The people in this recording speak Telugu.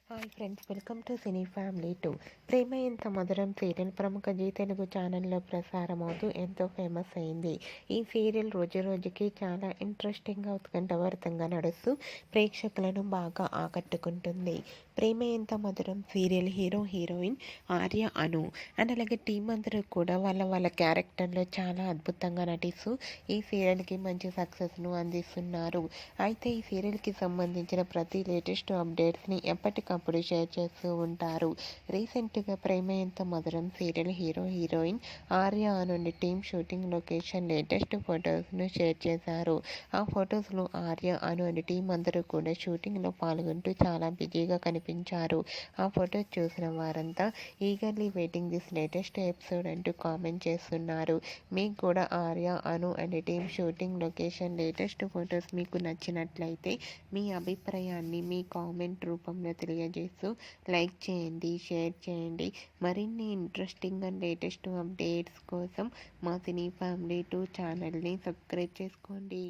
Hi friends, welcome to cine family 2. ప్రేమ ఎంత మధురం సీరియల్ ప్రముఖ జీ తెలుగు ఛానల్లో ప్రసారం అవుతూ ఎంతో ఫేమస్ అయింది. ఈ సీరియల్ రోజు రోజుకి చాలా ఇంట్రెస్టింగ్గా ఉత్కంఠభరితంగా నడుస్తూ ప్రేక్షకులను బాగా ఆకట్టుకుంటుంది. ప్రేమ ఎంత మధురం serial hero heroine Arya Anu and అలాగే టీం అందరూ కూడా వాళ్ళ క్యారెక్టర్లో చాలా అద్భుతంగా నటిస్తూ ఈ సీరియల్కి మంచి సక్సెస్ను అందిస్తున్నారు. అయితే ఈ సీరియల్కి సంబంధించిన ప్రతి లేటెస్ట్ అప్డేట్స్ని ఎప్పటికప్పుడు షేర్ చేస్తూ ఉంటారు. రీసెంట్గా ప్రేమ ఎంత మధురం సీరియల్ హీరో హీరోయిన్ ఆర్య నుండి టీమ్ షూటింగ్ లొకేషన్ లేటెస్ట్ ఫొటోస్ను షేర్ చేశారు. ఆ ఫొటోస్లో ఆర్య అను టీం అందరూ కూడా షూటింగ్లో పాల్గొంటూ చాలా బిజీగా కనిపించారు. ఆ ఫొటోస్ చూసిన వారంతా eagerly waiting this latest episode అంటూ కామెంట్ చేస్తున్నారు. మీకు కూడా Arya Anu and team shooting location latest photos మీకు నచ్చినట్లయితే మీ అభిప్రాయాన్ని మీ కామెంట్ రూపంలో తెలియజేస్తూ లైక్ చేయండి, షేర్ చేయండి. మరిన్ని ఇంట్రెస్టింగ్ అండ్ లేటెస్ట్ అప్డేట్స్ కోసం మా సినీ ఫ్యామిలీ 2 ఛానల్ని సబ్స్క్రైబ్ చేసుకోండి.